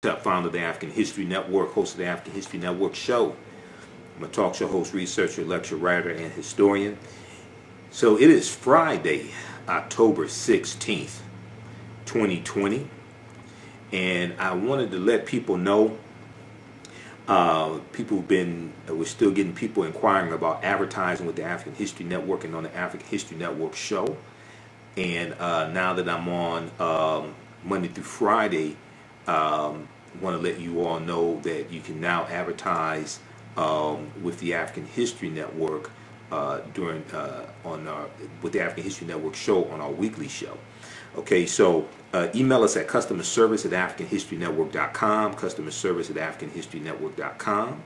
Founder of the African History Network, host of the African History Network show. I'm a talk show host, researcher, lecturer, writer, and historian. So it is Friday, October 16th, 2020, and I wanted to let people know, we're still getting people inquiring about advertising with the African History Network and on the African History Network show. And now that I'm on Monday through Friday, want to let you all know that you can now advertise with the African History Network with the African History Network show on our weekly show. Okay, so email us at customerservice@africanhistorynetwork.com, customerservice@africanhistorynetwork.com.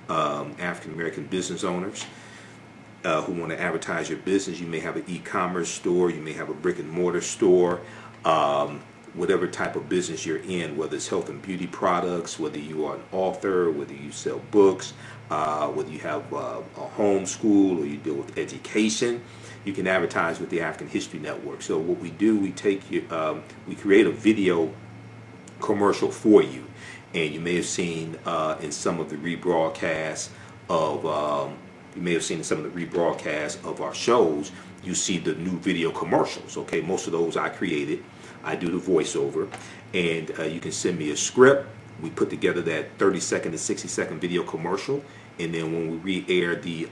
African American business owners who want to advertise your business. You may have an e-commerce store, you may have a brick and mortar store, whatever type of business you're in, whether it's health and beauty products, whether you are an author, whether you sell books, whether you have a home school or you deal with education, you can advertise with the African History Network. So what we do, we create a video commercial for you, and you may have seen in some of the rebroadcasts of our shows, you see the new video commercials. Okay, most of those I created. I do the voiceover, and you can send me a script. We put together that 30-second to 60-second video commercial, and then when we re-air the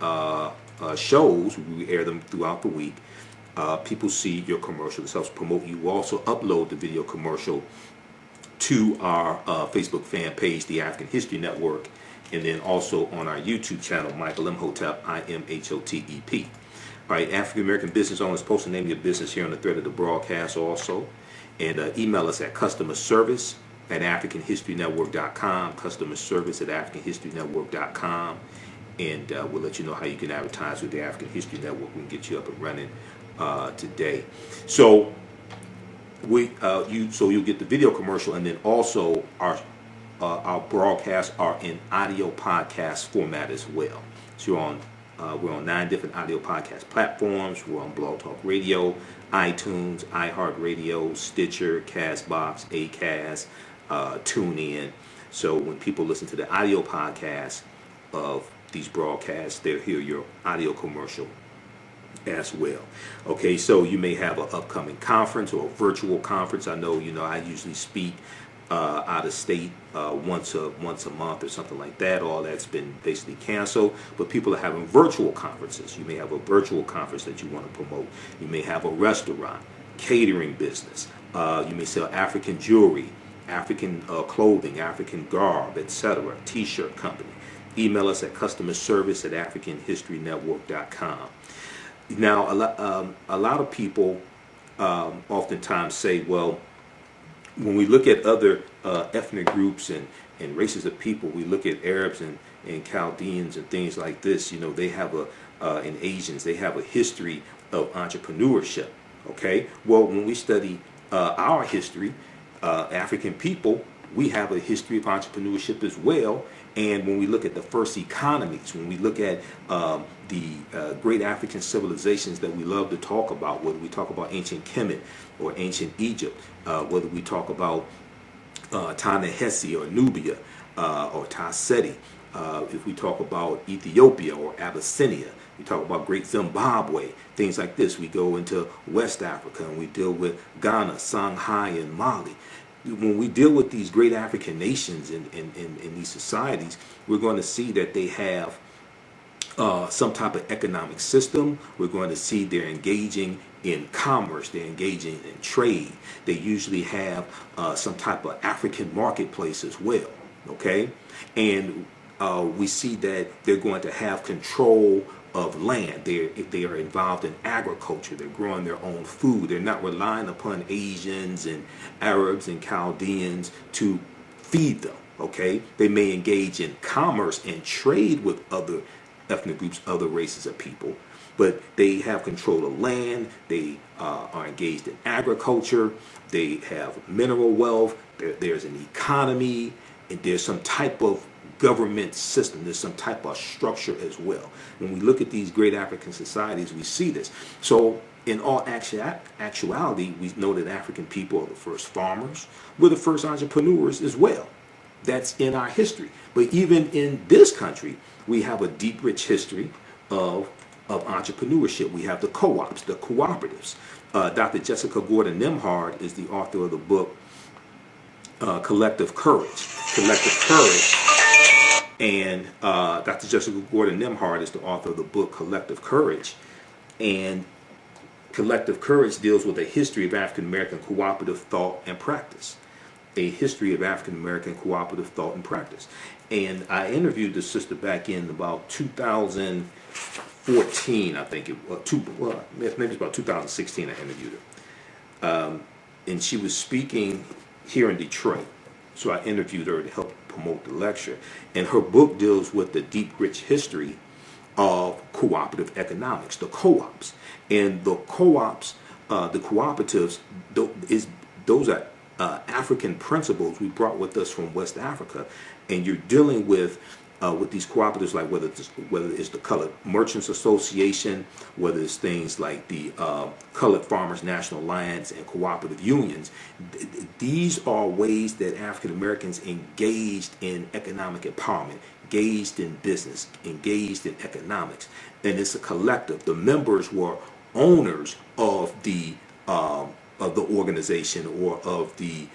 shows, we re-air them throughout the week. People see your commercial. This helps promote you. We also upload the video commercial to our Facebook fan page, the African History Network, and then also on our YouTube channel, Michael Imhotep, Imhotep. All right, African American business owners, post the name of your business here on the thread of the broadcast also. And email us at customerservice@africanhistorynetwork.com, customerservice@africanhistorynetwork.com, and we'll let you know how you can advertise with the African History Network. We can get you up and running today. So you'll get the video commercial, and then also our broadcasts are in audio podcast format as well. So we're on 9 different audio podcast platforms. We're on Blog Talk Radio, iTunes, iHeartRadio, Stitcher, Castbox, Acast, TuneIn. So when people listen to the audio podcast of these broadcasts, they'll hear your audio commercial as well. Okay, so you may have an upcoming conference or a virtual conference. I know, I usually speak out of state once a month or something like that. All that's been basically canceled, but people are having virtual conferences. You may have a virtual conference that you want to promote. You may have a restaurant, catering business. You may sell African jewelry, African clothing, African garb, etc. T-shirt company. Email us at customerservice@africanhistorynetwork.com. Now, a lot of people oftentimes say, well, when we look at other ethnic groups and races of people, we look at Arabs and Chaldeans and things like this. They have and Asians, they have a history of entrepreneurship. Okay, well, when we study our history, African people, we have a history of entrepreneurship as well. And when we look at the first economies, when we look at the great African civilizations that we love to talk about, whether we talk about ancient Kemet or ancient Egypt, whether we talk about Ta-Nehesi or Nubia or Ta-Seti, if we talk about Ethiopia or Abyssinia, we talk about Great Zimbabwe, things like this. We go into West Africa and we deal with Ghana, Songhai, and Mali. When we deal with these great African nations in these societies, we're going to see that they have some type of economic system. We're going to see they're engaging in commerce, they're engaging in trade. They usually have some type of African marketplace as well, okay? And we see that they're going to have control of land. They are involved in agriculture. They're growing their own food. They're not relying upon Asians and Arabs and Chaldeans to feed them, okay? They may engage in commerce and trade with other ethnic groups, other races of people, but they have control of land. They are engaged in agriculture. They have mineral wealth. There's an economy, and there's some type of government system. There's some type of structure as well. When we look at these great African societies, we see this. So in all actuality, we know that African people are the first farmers. We're the first entrepreneurs as well. that's in our history. But even in this country, we have a deep, rich history of entrepreneurship. We have the co-ops, the cooperatives. Dr. Jessica Gordon Nimhard is the author of the book Collective Courage. Collective Courage. And Dr. Jessica Gordon Nimhard is the author of the book Collective Courage. And Collective Courage deals with a history of African American cooperative thought and practice. A history of African American cooperative thought and practice. And I interviewed this sister back in about 2014, I think it was. Maybe it's about 2016 I interviewed her. And she was speaking here in Detroit. So I interviewed her to help promote the lecture. And her book deals with the deep, rich history of cooperative economics, the co-ops. And the co-ops, the cooperatives, those are African principles we brought with us from West Africa. And you're dealing with these cooperatives, like whether it's the Colored Merchants Association, whether it's things like the Colored Farmers National Alliance and cooperative unions. These are ways that African Americans engaged in economic empowerment, engaged in business, engaged in economics. And it's a collective. The members were owners of the organization or of the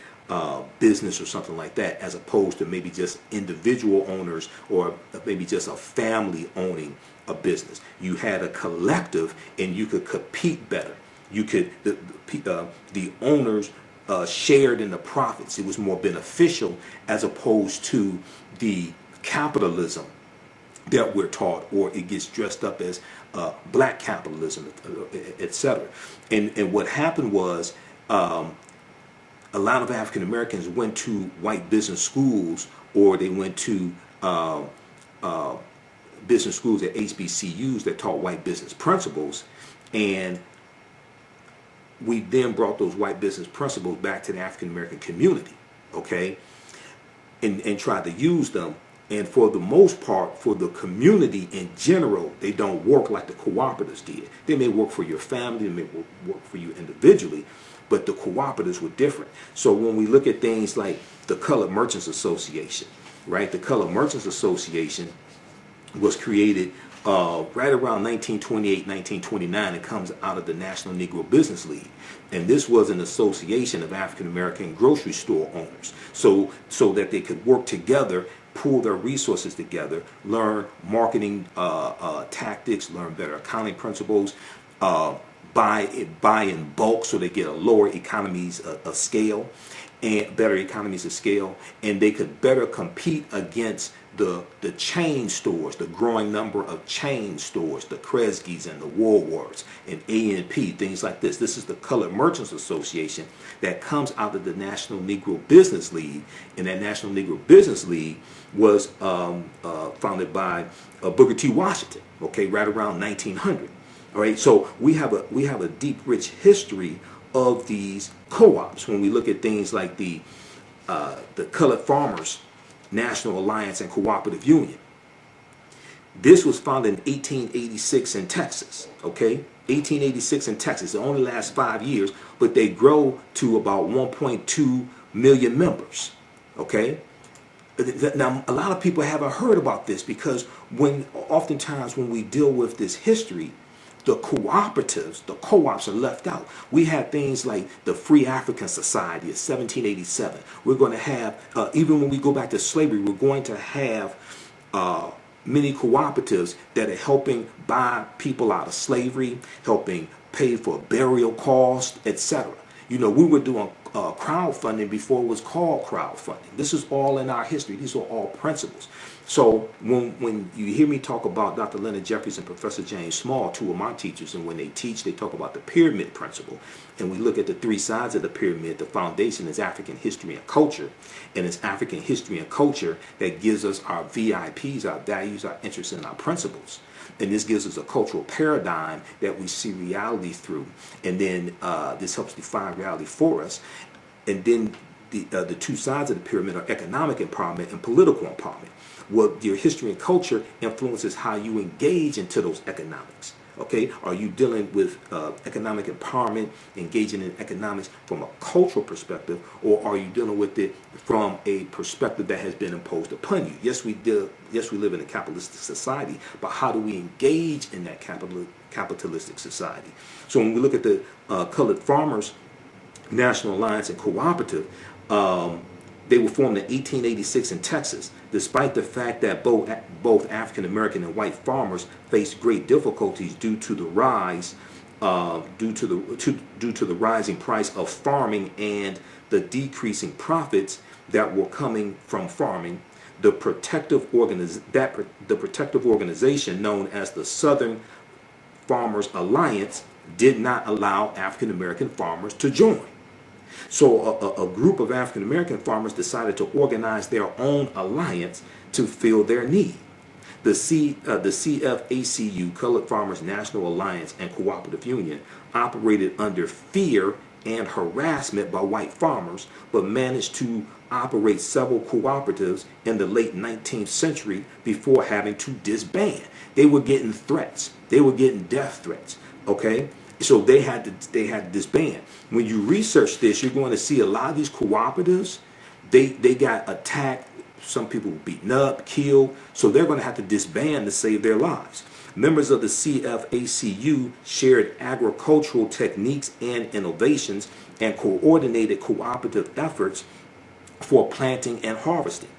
business or something like that, as opposed to maybe just individual owners or maybe just a family owning a business. You had a collective and you could compete better. You could, the owners shared in the profits. It was more beneficial as opposed to the capitalism that we're taught, or it gets dressed up as black capitalism, etc. And what happened was a lot of African Americans went to white business schools, or they went to business schools at HBCUs that taught white business principles, and we then brought those white business principles back to the African American community, okay, and tried to use them. And for the most part, for the community in general, they don't work like the cooperatives did. They may work for your family, they may work for you individually, but the cooperatives were different. So when we look at things like the Colored Merchants Association, right? The Colored Merchants Association was created right around 1928, 1929. It comes out of the National Negro Business League. And this was an association of African American grocery store owners, so that they could work together, pool their resources together, learn marketing tactics, learn better accounting principles, buy in bulk so they get a lower economies of scale and better economies of scale, and they could better compete against the chain stores, the growing number of chain stores, the Kresge's and the Woolworths and A&P, things like this. This is the Colored Merchants Association that comes out of the National Negro Business League, and that National Negro Business League was founded by Booker T. Washington, okay, right around 1900. All right, so we have a deep, rich history of these co-ops. When we look at things like the Colored Farmers National Alliance and Cooperative Union, this was founded in 1886 in Texas. Okay, 1886 in Texas. It only lasts 5 years, but they grow to about 1.2 million members. Okay. Now, a lot of people haven't heard about this because oftentimes when we deal with this history, the cooperatives, the co-ops are left out. We have things like the Free African Society of 1787. We're going to have, even when we go back to slavery, we're going to have many cooperatives that are helping buy people out of slavery, helping pay for burial costs, etc. You know, we were doing crowdfunding before it was called crowdfunding. This is all in our history. These are all principles. So when you hear me talk about Dr. Leonard Jeffries and Professor James Small, two of my teachers, and when they teach, they talk about the pyramid principle. And we look at the three sides of the pyramid. The foundation is African history and culture. And it's African history and culture that gives us our VIPs, our values, our interests, and our principles. And this gives us a cultural paradigm that we see reality through. And then this helps define reality for us. And then the two sides of the pyramid are economic empowerment and political empowerment. Well, your history and culture influences how you engage into those economics. Okay, are you dealing with economic empowerment, engaging in economics from a cultural perspective, or are you dealing with it from a perspective that has been imposed upon you? Yes, we do. Yes, we live in a capitalistic society, but how do we engage in that capitalistic society? So when we look at the Colored Farmers National Alliance and Cooperative, they were formed in 1886 in Texas, despite the fact that both African American and white farmers faced great difficulties due to the rising price of farming and the decreasing profits that were coming from farming. The protective organization known as the Southern Farmers Alliance did not allow African American farmers to join. So a group of African American farmers decided to organize their own alliance to fill their need. The CFACU, Colored Farmers National Alliance and Cooperative Union, operated under fear and harassment by white farmers, but managed to operate several cooperatives in the late 19th century before having to disband. They were getting threats. They were getting death threats. Okay? So they had to disband. When you research this, you're going to see a lot of these cooperatives, they got attacked. Some people were beaten up, killed. So they're going to have to disband to save their lives. Members of the CFACU shared agricultural techniques and innovations and coordinated cooperative efforts for planting and harvesting.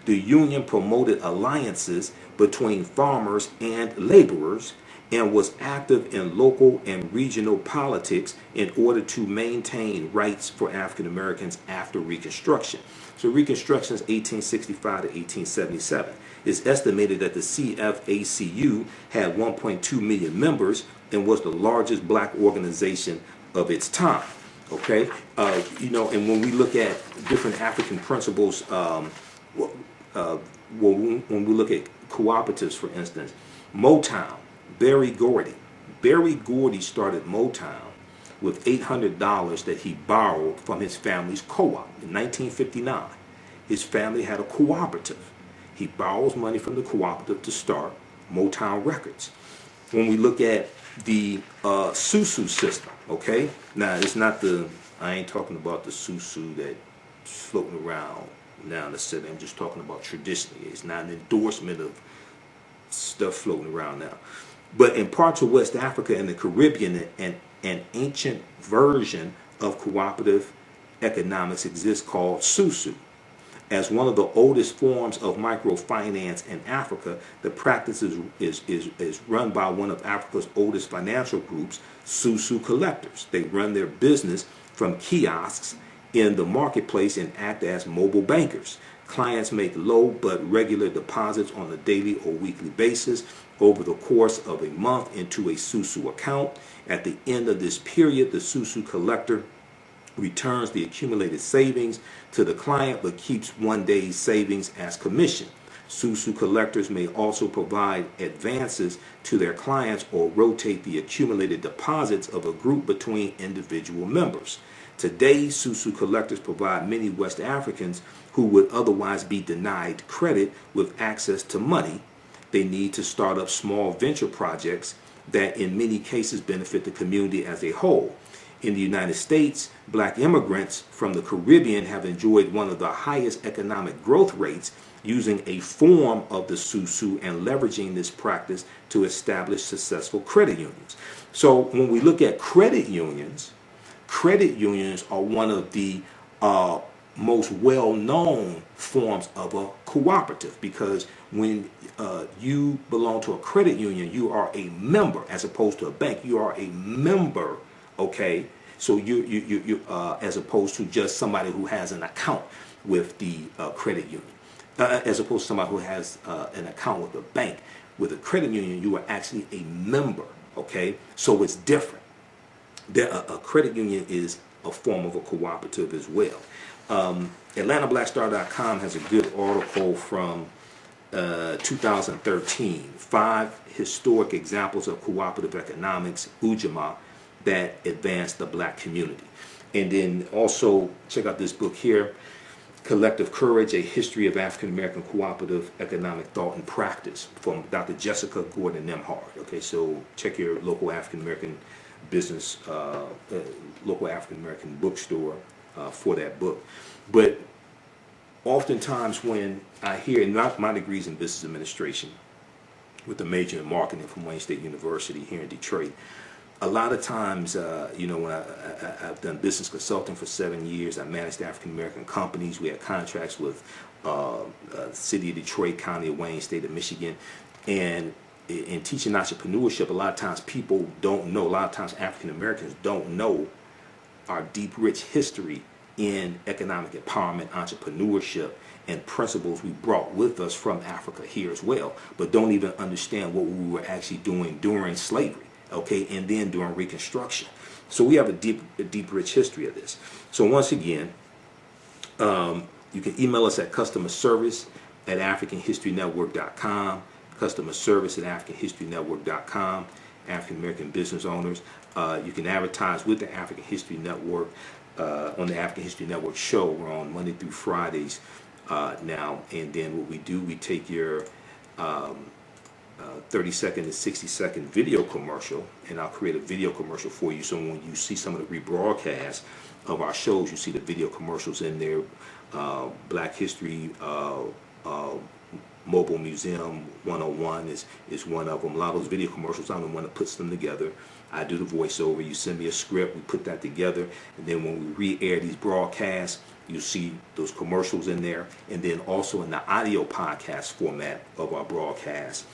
The union promoted alliances between farmers and laborers and was active in local and regional politics in order to maintain rights for African Americans after Reconstruction. So Reconstruction is 1865 to 1877. It's estimated that the CFACU had 1.2 million members and was the largest black organization of its time. Okay, and when we look at different African principles, when we look at cooperatives, for instance, Motown. Berry Gordy started Motown with $800 that he borrowed from his family's co-op in 1959. His family had a cooperative. He borrows money from the cooperative to start Motown Records. When we look at the Susu system, okay? Now, I ain't talking about the Susu that's floating around now in the city. I'm just talking about traditionally. It's not an endorsement of stuff floating around now. But in parts of West Africa and the Caribbean, an ancient version of cooperative economics exists called Susu. As one of the oldest forms of microfinance in Africa, the practice is run by one of Africa's oldest financial groups, Susu collectors. They run their business from kiosks in the marketplace and act as mobile bankers. Clients make low but regular deposits on a daily or weekly basis over the course of a month into a Susu account. At the end of this period, the Susu collector returns the accumulated savings to the client but keeps one day's savings as commission. Susu collectors may also provide advances to their clients or rotate the accumulated deposits of a group between individual members. Today, Susu collectors provide many West Africans who would otherwise be denied credit with access to money. They need to start up small venture projects that in many cases benefit the community as a whole. In the United States, black immigrants from the Caribbean have enjoyed one of the highest economic growth rates using a form of the Susu and leveraging this practice to establish successful credit unions. So when we look at credit unions are one of the most well-known forms of a cooperative, because when you belong to a credit union, you are a member as opposed to a bank. You are a member, okay? So you as opposed to just somebody who has an account with the credit union, as opposed to somebody who has an account with a bank. With a credit union, you are actually a member, okay? So it's different. A credit union is a form of a cooperative as well. AtlantaBlackStar.com has a good article from 2013, 5 historic examples of cooperative economics, Ujamaa, that advance the black community. And then also check out this book here, Collective Courage, A History of African American Cooperative Economic Thought and Practice from Dr. Jessica Gordon Nemhard. Okay, so check your local African American business, local African American bookstore for that book. But oftentimes when I hear, not my degrees in business administration with a major in marketing from Wayne State University here in Detroit, a lot of times, when I've done business consulting for 7 years, I managed African American companies. We had contracts with City of Detroit, County of Wayne, State of Michigan, and in teaching entrepreneurship, a lot of times people don't know. A lot of times African Americans don't know our deep, rich history in economic empowerment, entrepreneurship, and principles we brought with us from Africa here as well, but don't even understand what we were actually doing during slavery. Okay, and then during Reconstruction. So we have a deep, rich history of this. So once again, you can email us at customerservice@africanhistorynetwork.com, customerservice@africanhistorynetwork.com, African American business owners. You can advertise with the African History Network on the African History Network show. We're on Monday through Fridays now, and then what we do, we take your 30-second to 60-second video commercial, and I'll create a video commercial for you. So when you see some of the rebroadcasts of our shows, you see the video commercials in there. Black History Mobile Museum 101 is one of them. A lot of those video commercials, I'm the one that puts them together. I do the voiceover. You send me a script, we put that together, and then when we re-air these broadcasts, you see those commercials in there. And then also in the audio podcast format of our broadcast,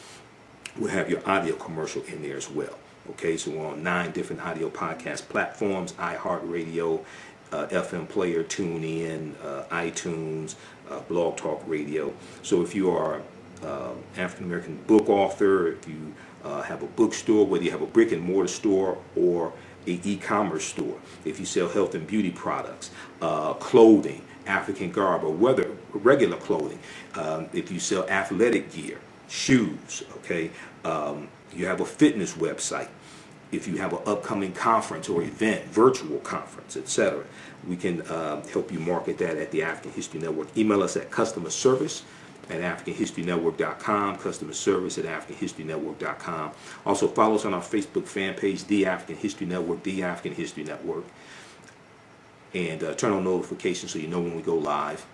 we'll have your audio commercial in there as well. Okay, so we're on 9 different audio podcast platforms: iHeartRadio, FM Player, TuneIn, iTunes, Blog Talk Radio. So if you are African American book author, if you have a bookstore, whether you have a brick and mortar store or a e-commerce store, if you sell health and beauty products, clothing, African garb, or whether regular clothing, if you sell athletic gear, shoes, okay, you have a fitness website, if you have an upcoming conference or event, virtual conference, etc., we can help you market that at the African History Network. Email us at customerservice@africanhistorynetwork.com, customerservice@africanhistorynetwork.com. Also follow us on our Facebook fan page, The African History Network, The African History Network, and turn on notifications so you know when we go live.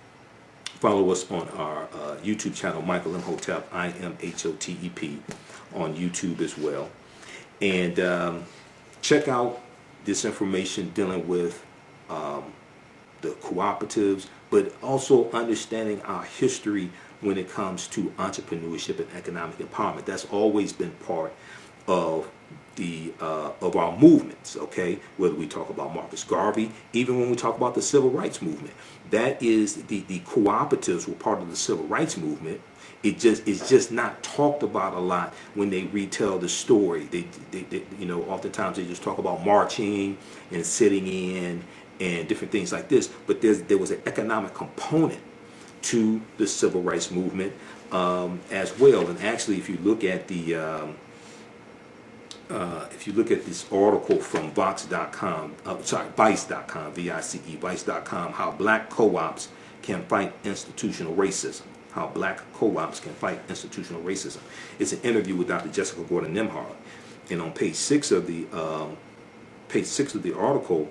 Follow us on our YouTube channel, Michael Imhotep, IMHOTEP, on YouTube as well. And check out this information dealing with the cooperatives, but also understanding our history when it comes to entrepreneurship and economic empowerment. That's always been part of the of our movements, okay? Whether we talk about Marcus Garvey, even when we talk about the Civil Rights Movement, that is the cooperatives were part of the Civil Rights Movement. It's just not talked about a lot when they retell the story. They oftentimes they just talk about marching and sitting in and different things like this. But there was an economic component to the Civil Rights Movement as well. And actually, if you look at the this article from Vice.com, Vice.com, how black co-ops can fight institutional racism. How black co-ops can fight institutional racism. It's an interview with Dr. Jessica Gordon Nemhard, and on page 6 of the article,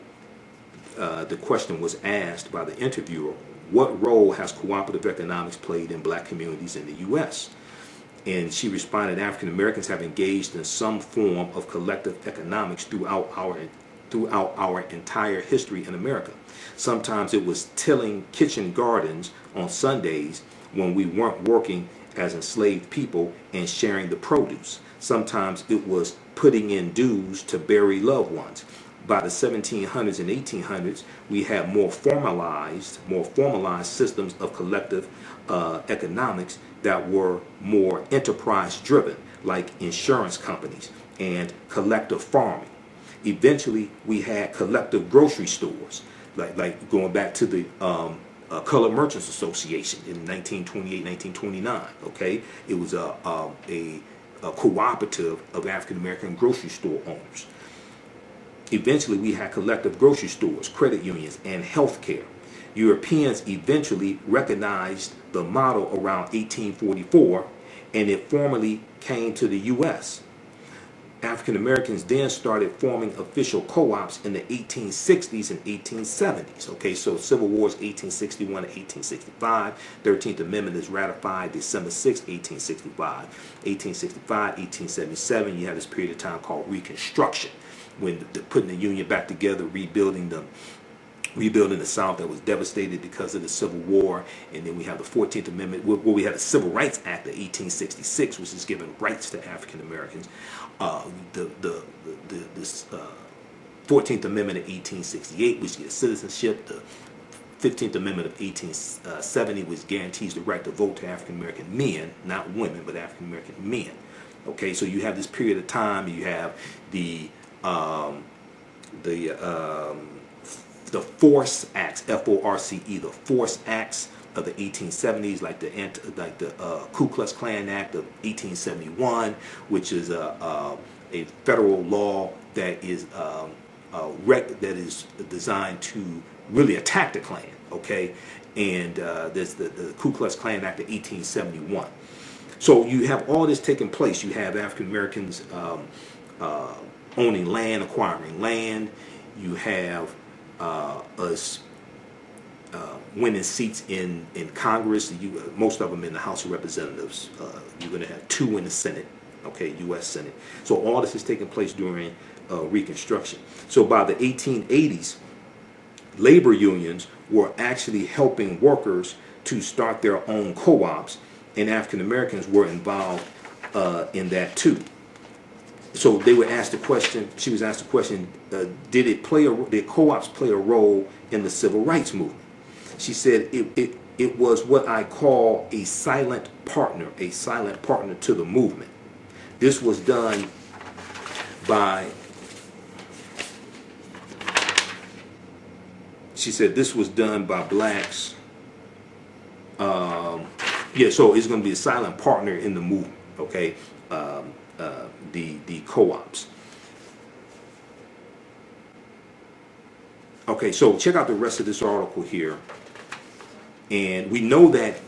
the question was asked by the interviewer: what role has cooperative economics played in black communities in the U.S.? And she responded, African Americans have engaged in some form of collective economics throughout our entire history in America. Sometimes it was tilling kitchen gardens on Sundays when we weren't working as enslaved people and sharing the produce. Sometimes it was putting in dues to bury loved ones. By the 1700s and 1800s, we had more formalized systems of collective economics that were more enterprise driven, like insurance companies and collective farming. Eventually, we had collective grocery stores, like going back to the Colored Merchants Association in 1928, 1929. Okay, it was a cooperative of African American grocery store owners. Eventually, we had collective grocery stores, credit unions, and health care. Europeans eventually recognized the model around 1844, and it formally came to the U.S. African Americans then started forming official co-ops in the 1860s and 1870s. Okay, so Civil War is 1861 to 1865. 13th Amendment is ratified December 6, 1865. 1865, 1877, you have this period of time called Reconstruction, when they're putting the Union back together, rebuilding the South that was devastated because of the Civil War. And then we have the 14th Amendment, where we have the Civil Rights Act of 1866, which is giving rights to African Americans. The 14th Amendment of 1868, which gives citizenship. The 15th Amendment of 1870, which guarantees the right to vote to African American men, not women, but African American men. Okay, so you have this period of time. You have the Force Acts, F-O-R-C-E, the Force Acts of the 1870s, like the Ku Klux Klan Act of 1871, which is a federal law that is designed to really attack the Klan. Okay, and there's the Ku Klux Klan Act of 1871. So you have all this taking place. You have African Americans owning land, acquiring land. You have us winning seats in Congress. Most of them in the House of Representatives. You're going to have 2 in the Senate, okay, U.S. Senate. So all this is taking place during Reconstruction. So by the 1880s, labor unions were actually helping workers to start their own co-ops, and African Americans were involved in that too. So they were asked the question. She was asked the question: did co-ops play a role in the civil rights movement? She said it was what I call a silent partner to the movement. This was done by. She said this was done by blacks. So it's going to be a silent partner in the movement. Okay. The co-ops. Okay, so check out the rest of this article here, and we know that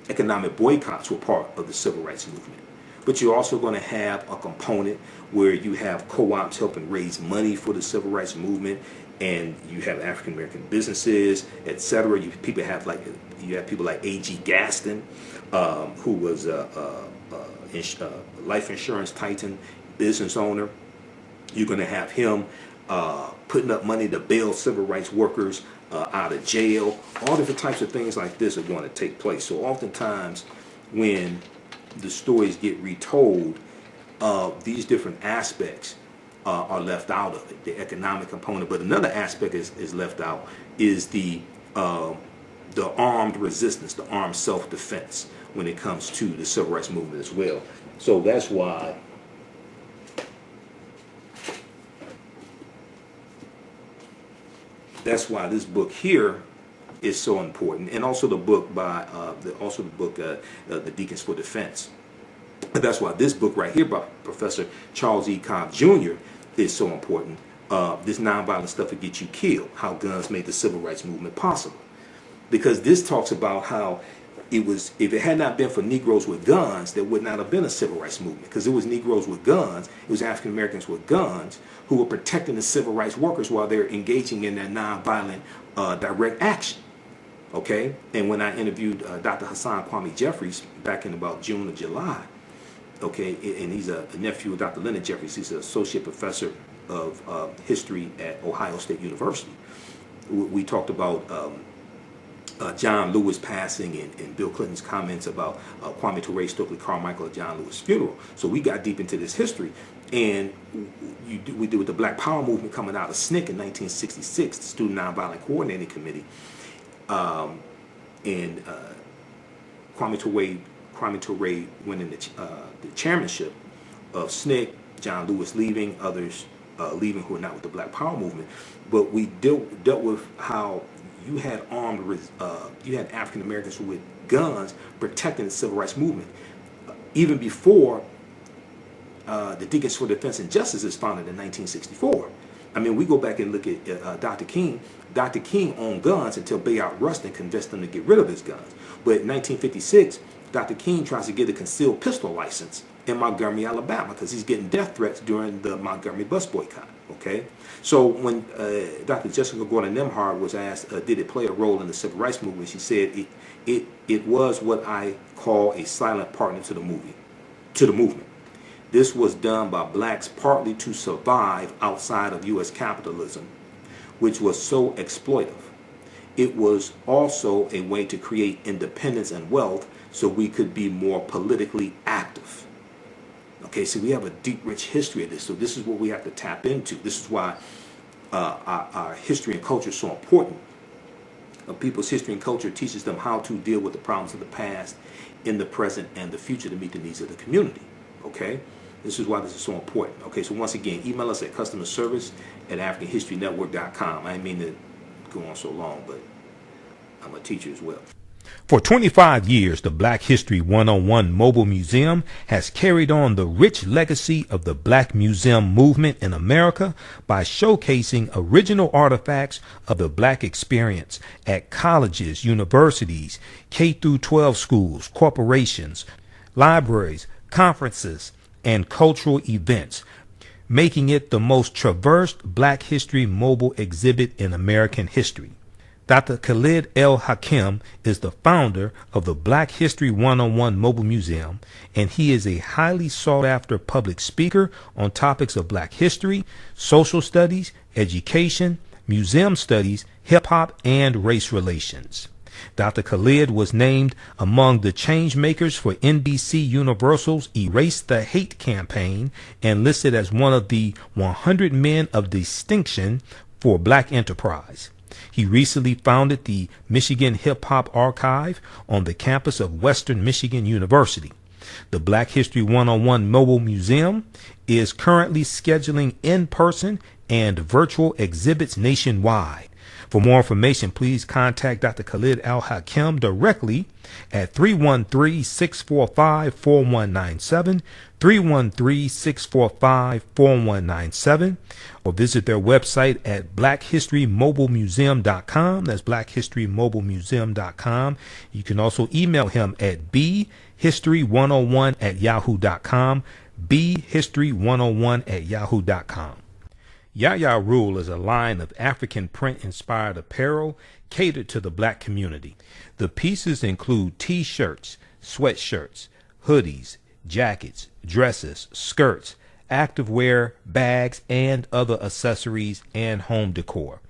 economic boycotts were part of the civil rights movement, but you're also going to have a component where you have co-ops helping raise money for the civil rights movement, and you have African American businesses, etc. You have people like A.G. Gaston, who was life insurance titan, business owner. You're going to have him putting up money to bail civil rights workers out of jail. All different types of things like this are going to take place. So oftentimes when the stories get retold, these different aspects are left out of it, the economic component. But another aspect is left out is the armed resistance, the armed self-defense when it comes to the civil rights movement as well. So that's why this book here is so important, and also the book by the Deacons for Defense. That's why this book right here by Professor Charles E. Cobb Jr. is so important. This nonviolent stuff that gets you killed, how guns made the civil rights movement possible. Because this talks about how if it had not been for Negroes with guns, there would not have been a civil rights movement. Because it was Negroes with guns, it was African Americans with guns who were protecting the civil rights workers while they're engaging in that nonviolent direct action. Okay? And when I interviewed Dr. Hassan Kwame Jeffries back in about June or July, okay, and he's a nephew of Dr. Leonard Jeffries. He's an associate professor of history at Ohio State University. We talked about John Lewis passing and Bill Clinton's comments about Kwame Ture, Stokely Carmichael at John Lewis' funeral. So we got deep into this history, and we did with the Black Power movement coming out of SNCC in 1966, the Student Nonviolent Coordinating Committee, and Kwame Ture winning the chairmanship of SNCC, John Lewis leaving, others leaving who are not with the Black Power movement. But we dealt with how you had you had African Americans with guns protecting the civil rights movement. Even before the Deacons for Defense and Justice is founded in 1964, I mean, we go back and look at Dr. King. Dr. King owned guns until Bayard Rustin convinced him to get rid of his guns. But in 1956, Dr. King tries to get a concealed pistol license in Montgomery, Alabama, because he's getting death threats during the Montgomery bus boycott. Okay, so when Dr. Jessica Gordon Nimhard was asked, did it play a role in the civil rights movement, she said it was what I call a silent partner to the movement. This was done by blacks partly to survive outside of U.S. capitalism, which was so exploitive. It was also a way to create independence and wealth so we could be more politically active. Okay, so we have a deep, rich history of this. So this is what we have to tap into. This is why our history and culture is so important. People's history and culture teaches them how to deal with the problems of the past in the present and the future to meet the needs of the community. Okay, this is why this is so important. Okay, so once again, email us at customerservice@africanhistorynetwork.com. I didn't mean to go on so long, but I'm a teacher as well. For 25 years, the Black History 101 Mobile Museum has carried on the rich legacy of the Black Museum movement in America by showcasing original artifacts of the Black experience at colleges, universities, K-12 schools, corporations, libraries, conferences, and cultural events, making it the most traversed Black History mobile exhibit in American history. Dr. Khalid El Hakim is the founder of the Black History 101 Mobile Museum, and he is a highly sought-after public speaker on topics of Black history, social studies, education, museum studies, hip-hop, and race relations. Dr. Khalid was named among the change makers for NBC Universal's Erase the Hate campaign and listed as one of the 100 men of distinction for Black enterprise. He recently founded the Michigan Hip Hop Archive on the campus of Western Michigan University. The Black History 101 Mobile Museum is currently scheduling in-person and virtual exhibits nationwide. For more information, please contact Dr. Khalid Al Hakim directly at 313-645-4197, 313-645-4197, or visit their website at blackhistorymobilemuseum.com. That's blackhistorymobilemuseum.com. You can also email him at bhistory101@yahoo.com, bhistory101@yahoo.com. Yaya Rule is a line of African print-inspired apparel catered to the Black community. The pieces include t-shirts, sweatshirts, hoodies, jackets, dresses, skirts, activewear, bags, and other accessories and home decor.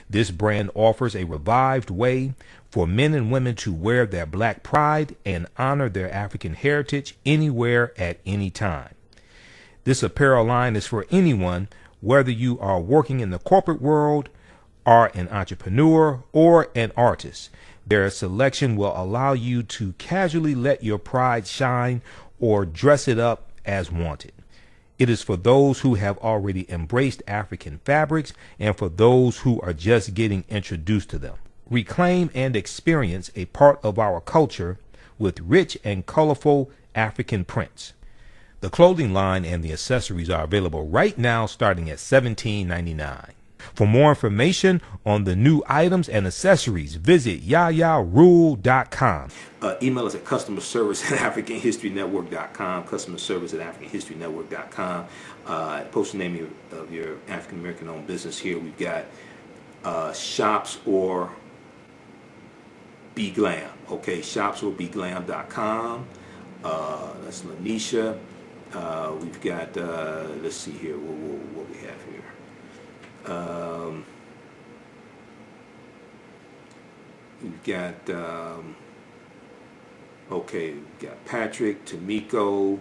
This brand offers a revived way for men and women to wear their Black pride and honor their African heritage anywhere at any time. This apparel line is for anyone, whether you are working in the corporate world, are an entrepreneur, or an artist. Their selection will allow you to casually let your pride shine or dress it up as wanted. It is for those who have already embraced African fabrics and for those who are just getting introduced to them. Reclaim and experience a part of our culture with rich and colorful African prints. The clothing line and the accessories are available right now starting at $17.99. For more information on the new items and accessories, visit yayarule.com. Email us at customerservice@africanhistorynetwork.com, customerservice@africanhistorynetwork.com. Post the name of your African American owned business here. We've got shops or Be Glam. Okay, shops or beglam.com. That's Lanisha. We've got, let's see here, what we have here. We've got, okay, we've got Patrick, Tamiko,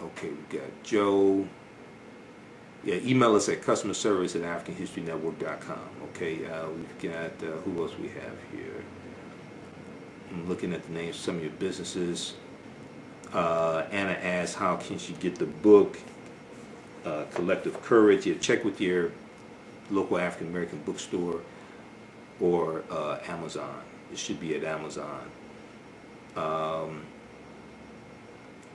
okay, we've got Joe. Yeah, email us at customerservice@africanhistorynetwork.com. Okay, we've got, who else we have here? I'm looking at the names of some of your businesses. Anna asks, how can she get the book, Collective Courage? Yeah, check with your local African American bookstore or Amazon. It should be at Amazon.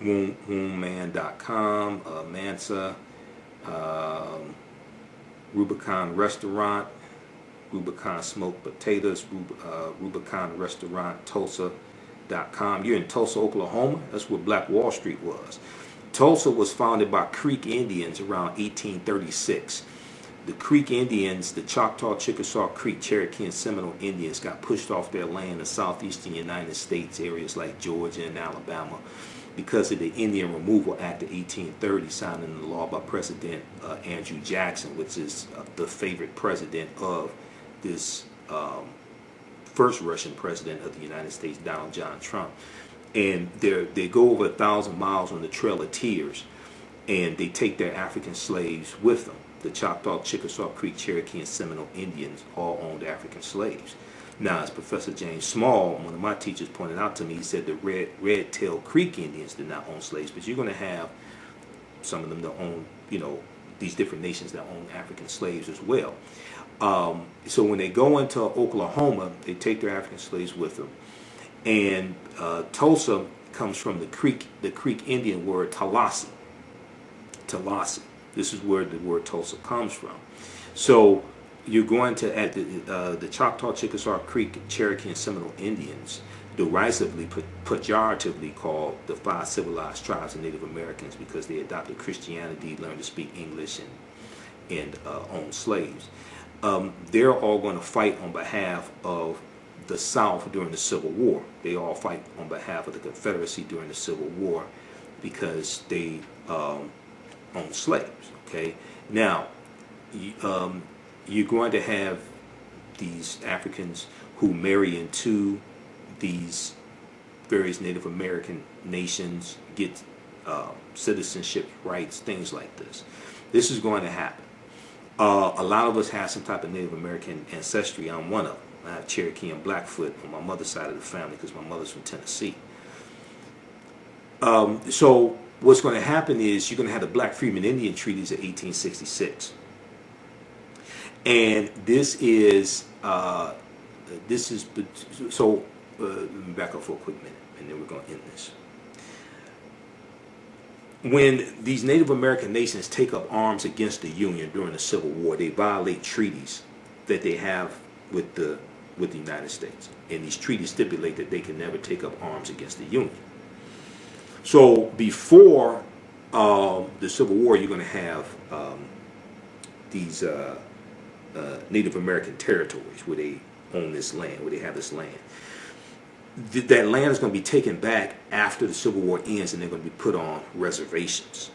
Wombman.com, Mansa. Rubicon Restaurant, Rubicon Smoked Potatoes, Rubicon Restaurant, Tulsa.com. You're in Tulsa, Oklahoma. That's where Black Wall Street was. Tulsa was founded by Creek Indians around 1836. The Creek Indians, the Choctaw, Chickasaw, Creek, Cherokee, and Seminole Indians got pushed off their land in southeastern United States, areas like Georgia and Alabama, because of the Indian Removal Act of 1830, signed into law by President Andrew Jackson, which is the favorite president of this first Russian president of the United States, Donald John Trump. And they go over 1,000 miles on the Trail of Tears, and they take their African slaves with them. The Choctaw, Chickasaw, Creek, Cherokee, and Seminole Indians all owned African slaves. Now, as Professor James Small, one of my teachers, pointed out to me, he said the Red-tailed Creek Indians did not own slaves, but you're going to have some of them that own, these different nations that own African slaves as well. So when they go into Oklahoma, they take their African slaves with them. And Tulsa comes from the Creek Indian word Tallahassee. Tallahassee. This is where the word Tulsa comes from. So you're going to add the Choctaw, Chickasaw, Creek, Cherokee, and Seminole Indians, derisively, pejoratively called the 5 civilized tribes of Native Americans, because they adopted Christianity, learned to speak English, and owned slaves. They're all going to fight on behalf of the South during the Civil War. They all fight on behalf of the Confederacy during the Civil War because they own slaves. Okay, now you're going to have these Africans who marry into these various Native American nations, get citizenship rights, things like this. This is going to happen. A lot of us have some type of Native American ancestry. I'm one of them. I have Cherokee and Blackfoot on my mother's side of the family because my mother's from Tennessee. So what's going to happen is you're going to have the Black Freedmen Indian Treaties of 1866. And this is so let me back up for a quick minute, and then we're going to end this. When these Native American nations take up arms against the Union during the Civil War, they violate treaties that they have with the United States. And these treaties stipulate that they can never take up arms against the Union. So before the Civil War, you're going to have these Native American territories where they own this land, where they have this land. That land is going to be taken back after the Civil War ends, and they're going to be put on reservations.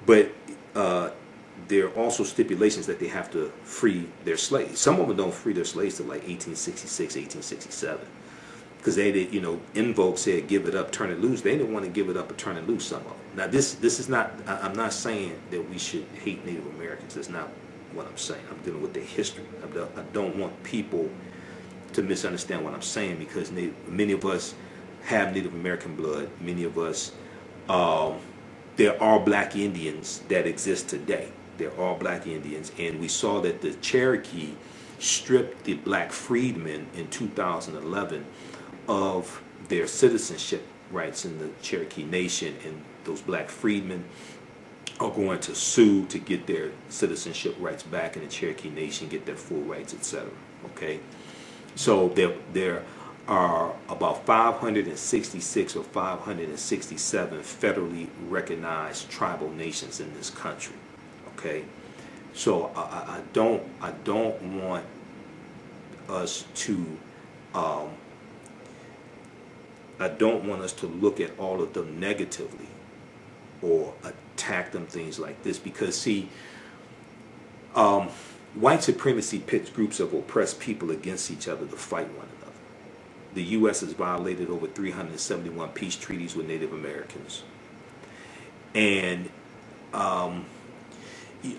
But there are also stipulations that they have to free their slaves. Some of them don't free their slaves till like 1866, 1867. Because they did, In Vogue said, give it up, turn it loose. They didn't want to give it up or turn it loose, some of them. Now, this is not, I'm not saying that we should hate Native Americans. That's not what I'm saying. I'm dealing with their history. I don't want people to misunderstand what I'm saying, because many of us have Native American blood. Many of us, there are black Indians that exist today. There are black Indians, and we saw that the Cherokee stripped the black freedmen in 2011 of their citizenship rights in the Cherokee Nation, and those black freedmen are going to sue to get their citizenship rights back in the Cherokee Nation, get their full rights, etc. Okay, so there are about 566 or 567 federally recognized tribal nations in this country. Okay, so I don't want us to I don't want us to look at all of them negatively or attack them, things like this, because see, white supremacy pits groups of oppressed people against each other to fight one another. The U.S. has violated over 371 peace treaties with Native Americans, and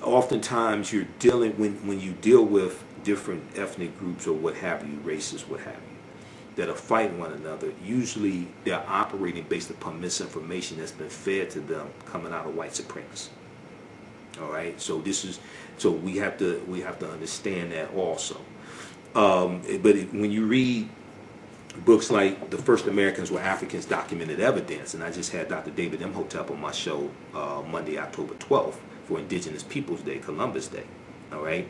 oftentimes you're dealing, when you deal with different ethnic groups or what have you, races, what have you, that are fighting one another, usually they're operating based upon misinformation that's been fed to them coming out of white supremacy. All right, so we have to understand that also. But when you read books like The First Americans Were Africans, Documented Evidence, and I just had Dr. David Imhotep on my show Monday, October 12th for Indigenous Peoples Day, Columbus Day. All right.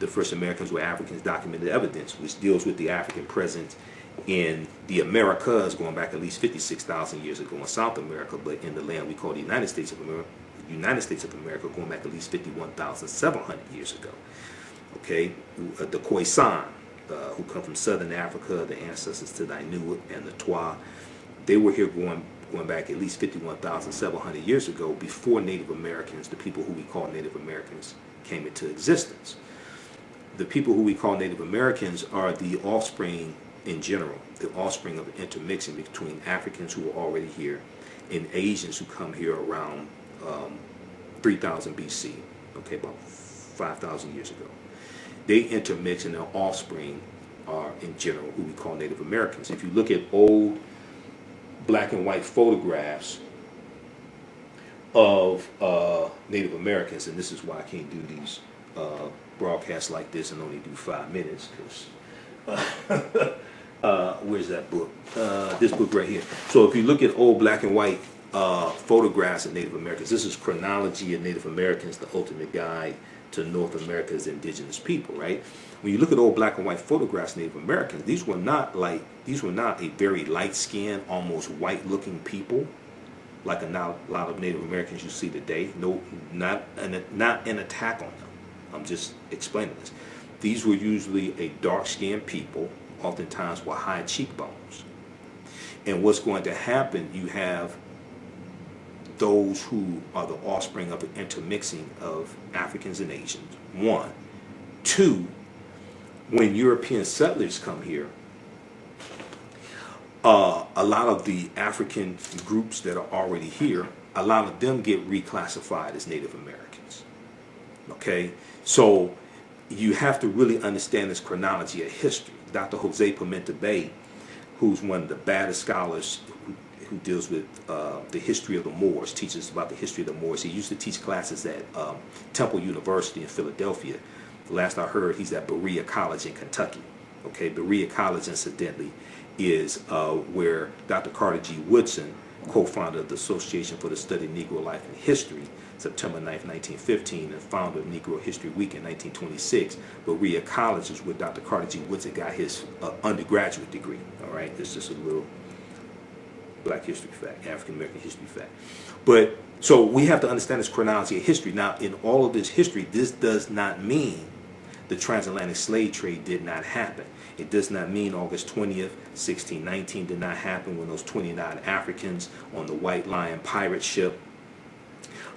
The first Americans were Africans, documented evidence, which deals with the African presence in the Americas going back at least 56,000 years ago in South America, but in the land we call the United States of America, going back at least 51,700 years ago. Okay, the Khoisan, who come from southern Africa, the ancestors to the Inuit and the Twa, they were here going back at least 51,700 years ago, before Native Americans, the people who we call Native Americans, came into existence. The people who we call Native Americans are the offspring, in general, the offspring of the intermixing between Africans who were already here and Asians who come here around 3000 BC, okay, about 5,000 years ago. They intermix, and their offspring are, in general, who we call Native Americans. If you look at old black and white photographs of Native Americans, and this is why I can't do these broadcasts like this and only do 5 minutes, because where's that book? This book right here. So if you look at old black and white photographs of Native Americans, this is Chronology of Native Americans, the ultimate guide to North America's indigenous people, right? When you look at old black and white photographs of Native Americans, these were not a very light-skinned, almost white-looking people, like a lot of Native Americans you see today. No, not an attack on them. I'm just explaining this. These were usually a dark-skinned people, oftentimes with high cheekbones. And what's going to happen, you have those who are the offspring of an intermixing of Africans and Asians, one. Two, when European settlers come here, a lot of the African groups that are already here, a lot of them get reclassified as Native Americans. Okay? So you have to really understand this chronology of history. Dr. Jose Pimenta Bay, who's one of the baddest scholars who deals with the history of the Moors, teaches about the history of the Moors. He used to teach classes at Temple University in Philadelphia. Last I heard, he's at Berea College in Kentucky. Okay, Berea College, incidentally, is where Dr. Carter G. Woodson, co-founder of the Association for the Study of Negro Life and History, September 9th, 1915, and founder of Negro History Week in 1926. Berea College is where Dr. Carter G. Woodson got his undergraduate degree. All right, it's just a little Black history fact, African American history fact. But so we have to understand this chronology of history. Now, in all of this history, this does not mean the transatlantic slave trade did not happen. It does not mean August 20th, 1619 did not happen when those 29 Africans on the White Lion pirate ship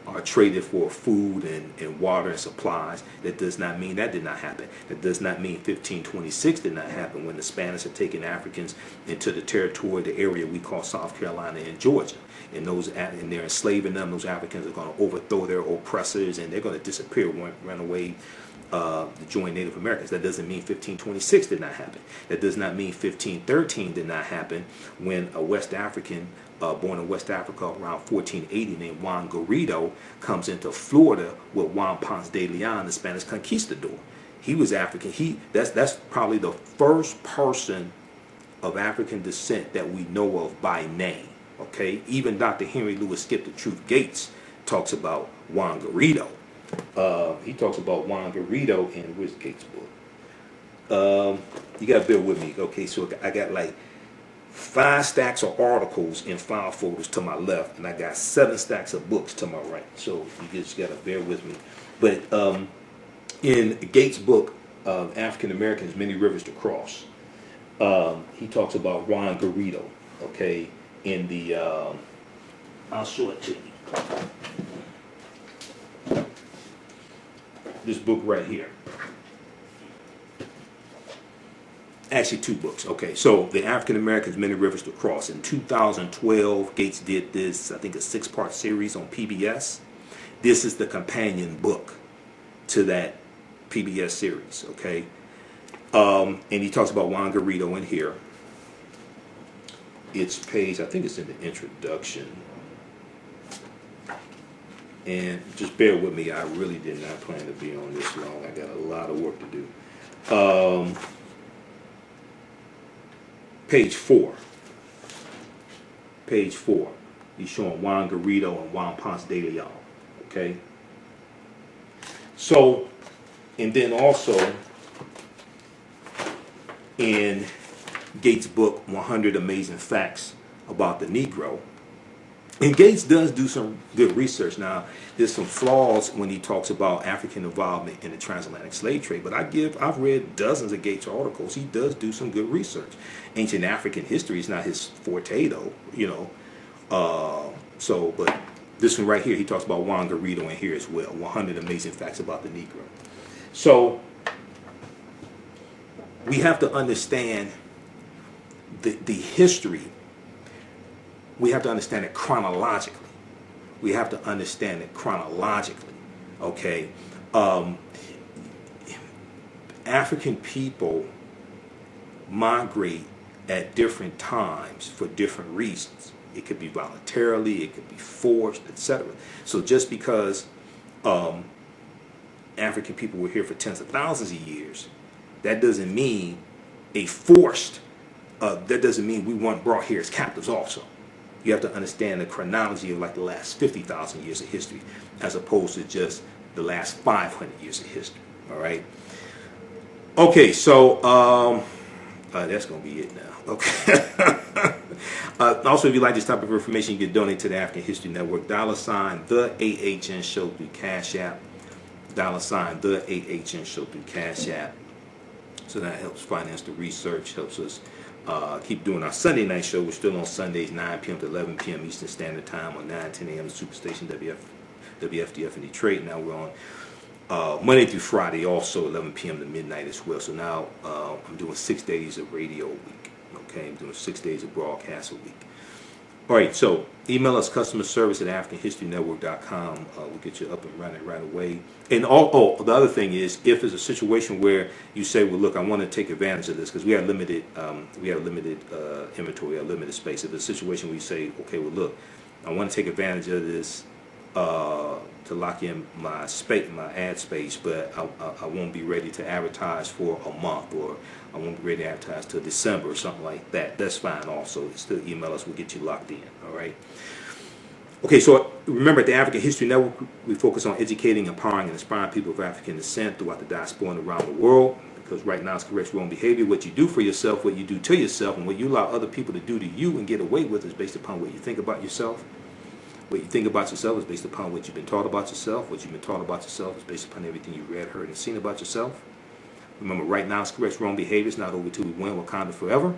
are traded for food and water and supplies. That does not mean that did not happen. That does not mean 1526 did not happen when the Spanish had taken Africans into the territory, the area we call South Carolina and Georgia. And they're enslaving them. Those Africans are going to overthrow their oppressors, and they're going to disappear, run away to join Native Americans. That doesn't mean 1526 did not happen. That does not mean 1513 did not happen when a West African born in West Africa around 1480 named Juan Garrido comes into Florida with Juan Ponce de Leon, the Spanish conquistador. He was African. That's probably the first person of African descent that we know of by name. Okay, even Dr. Henry Louis Skip the Truth Gates talks about Juan Garrido. He talks about Juan Garrido in where's Gates' book? You gotta bear with me. Okay, so I got like 5 stacks of articles in file folders to my left, and I got 7 stacks of books to my right. So you just gotta bear with me. But in Gates' book, African Americans, Many Rivers to Cross, he talks about Juan Garrido. Okay, in the I'll show it to you. This book right here. Actually, 2 books. Okay, so the African Americans, Many Rivers to Cross. In 2012, Gates did this, I think, a 6-part series on PBS. This is the companion book to that PBS series. Okay, and he talks about Juan Garrido in here. It's page, I think it's in the introduction. And just bear with me, I really did not plan to be on this long. I got a lot of work to do. Page 4. Page 4. He's showing Juan Garrido and Juan Ponce de Leon. Okay? So, and then also in Gates' book, 100 Amazing Facts About the Negro. And Gates does do some good research. Now, there's some flaws when he talks about African involvement in the transatlantic slave trade, but I've read dozens of Gates articles. He does do some good research. Ancient African history is not his forte, though, but this one right here, he talks about Juan Garrido in here as well, 100 Amazing Facts About the Negro. So we have to understand the history. We have to understand it chronologically. Okay? African people migrate at different times for different reasons. It could be voluntarily, it could be forced, etc. So just because African people were here for tens of thousands of years, that doesn't mean that doesn't mean we weren't brought here as captives also. You have to understand the chronology of like the last 50,000 years of history as opposed to just the last 500 years of history. All right. Okay, so that's going to be it now. Okay. Also, if you like this type of information, you can donate to the African History Network. $ the AHN Show through Cash App. $ the AHN Show through Cash App. So that helps finance the research, helps us keep doing our Sunday night show. We're still on Sundays, 9 p.m. to 11 p.m. Eastern Standard Time on 9-10 a.m. Superstation WFDF in Detroit. Now we're on Monday through Friday, also 11 p.m. to midnight as well. So now I'm doing 6 days of radio a week. Okay, I'm doing 6 days of broadcast a week. All right, so email us customer service at AfricanHistoryNetwork.com. We'll get you up and running right away. And the other thing is, if there's a situation where you say, well, look, I want to take advantage of this because we have limited inventory, limited space. If it's a situation where you say, okay, well, look, I want to take advantage of this to lock in my ad space, but I won't be ready to advertise for a month, or I won't be ready to advertise till December or something like that. That's fine also. Still email us. We'll get you locked in. All right. Okay, so remember, at the African History Network, we focus on educating, empowering, and inspiring people of African descent throughout the diaspora and around the world. Because right now it's correct wrong behavior. What you do for yourself, what you do to yourself, and what you allow other people to do to you and get away with is based upon what you think about yourself. What you think about yourself is based upon what you've been taught about yourself. What you've been taught about yourself is based upon everything you read, heard, and seen about yourself. Remember, right now it's correct wrong behavior. It's not over till we win. Wakanda forever.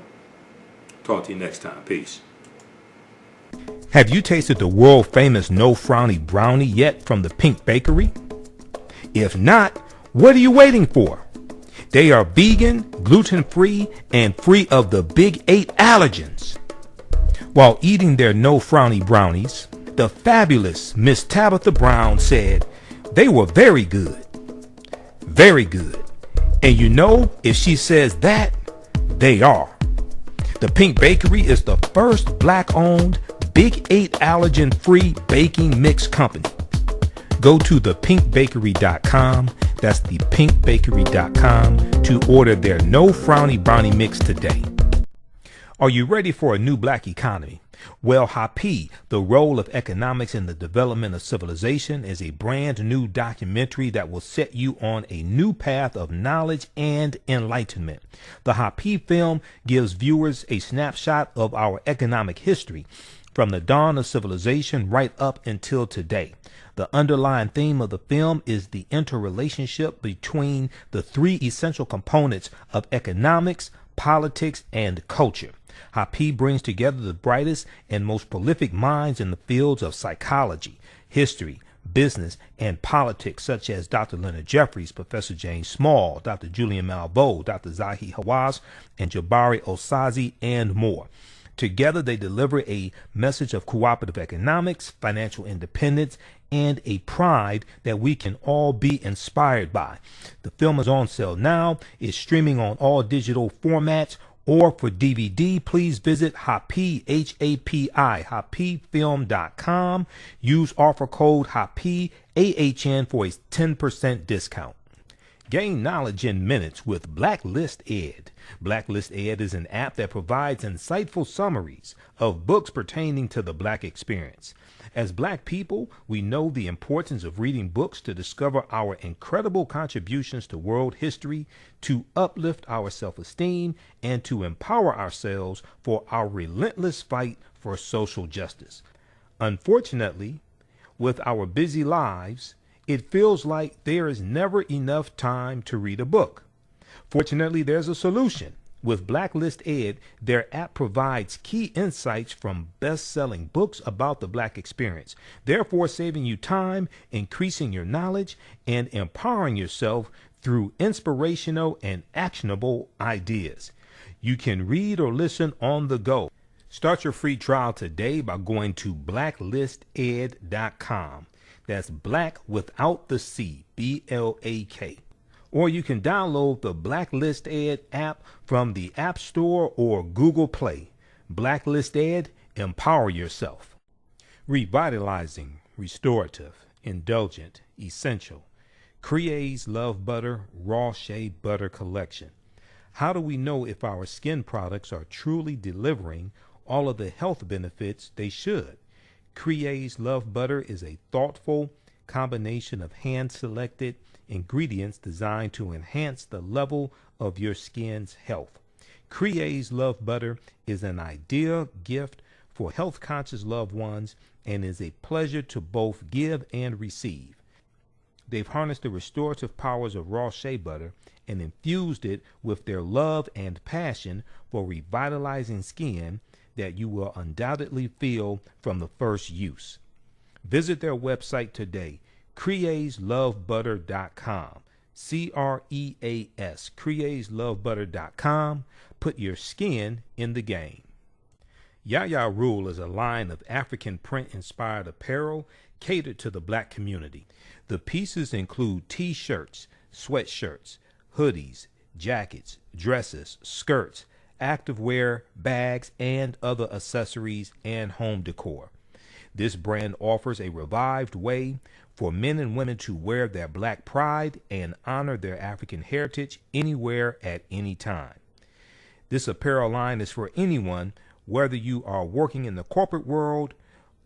Talk to you next time. Peace. Have you tasted the world famous No Frowny Brownie yet from the Pink Bakery? If not, what are you waiting for? They are vegan, gluten-free, and free of the big 8 allergens. While eating their No Frowny brownies, the fabulous Miss Tabitha Brown said they were very good. Very good. And you know, if she says that, they are. The Pink Bakery is the first black-owned, big 8 allergen-free baking mix company. Go to thepinkbakery.com, that's thepinkbakery.com, to order their No Frowny Brownie Mix today. Are you ready for a new black economy? Well, Happy, the Role of Economics in the Development of Civilization, is a brand new documentary that will set you on a new path of knowledge and enlightenment. The Happy film gives viewers a snapshot of our economic history from the dawn of civilization right up until today. The underlying theme of the film is the interrelationship between the 3 essential components of economics, politics, and culture. Happy brings together the brightest and most prolific minds in the fields of psychology, history, business, and politics, such as Dr. Leonard Jeffries, Professor James Small, Dr. Julian Malveaux, Dr. Zahi Hawass, and Jabari Osazi, and more. Together, they deliver a message of cooperative economics, financial independence, and a pride that we can all be inspired by. The film is on sale now. It's streaming on all digital formats, or for DVD, please visit Happy, H-A-P-I, happyfilm.com. Use offer code HAPPY, AHN, for a 10% discount. Gain knowledge in minutes with Blacklist Ed. Blacklist Ed is an app that provides insightful summaries of books pertaining to the Black experience. As Black people, we know the importance of reading books to discover our incredible contributions to world history, to uplift our self-esteem, and to empower ourselves for our relentless fight for social justice. Unfortunately, with our busy lives, it feels like there is never enough time to read a book. Fortunately, there's a solution. With Blacklist Ed, their app provides key insights from best-selling books about the Black experience, therefore saving you time, increasing your knowledge, and empowering yourself through inspirational and actionable ideas. You can read or listen on the go. Start your free trial today by going to blacklisted.com. That's Black without the C, BLAK. Or you can download the Blacklist Ed app from the App Store or Google Play. Blacklist Ed, empower yourself. Revitalizing, restorative, indulgent, essential. Crea's Love Butter Raw Shea Butter Collection. How do we know if our skin products are truly delivering all of the health benefits they should? Crea's Love Butter is a thoughtful combination of hand-selected ingredients designed to enhance the level of your skin's health. Crea's Love Butter is an ideal gift for health-conscious loved ones and is a pleasure to both give and receive. They've harnessed the restorative powers of raw shea butter and infused it with their love and passion for revitalizing skin that you will undoubtedly feel from the first use. Visit their website today, creaslovebutter.com. CREAS, creaslovebutter.com. Put your skin in the game. Yaya Rule is a line of African print-inspired apparel catered to the Black community. The pieces include t-shirts, sweatshirts, hoodies, jackets, dresses, skirts, activewear, bags, and other accessories and home decor. This brand offers a revived way for men and women to wear their Black pride and honor their African heritage anywhere at any time. This apparel line is for anyone, whether you are working in the corporate world,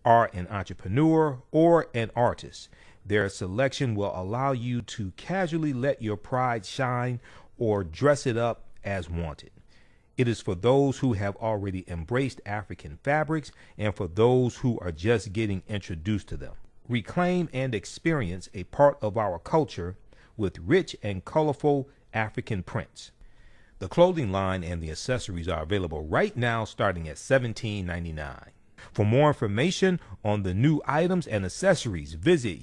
are an entrepreneur, or an artist. Their selection will allow you to casually let your pride shine or dress it up as wanted. It is for those who have already embraced African fabrics and for those who are just getting introduced to them. Reclaim and experience a part of our culture with rich and colorful African prints. The clothing line and the accessories are available right now starting at $17.99. For more information on the new items and accessories, visit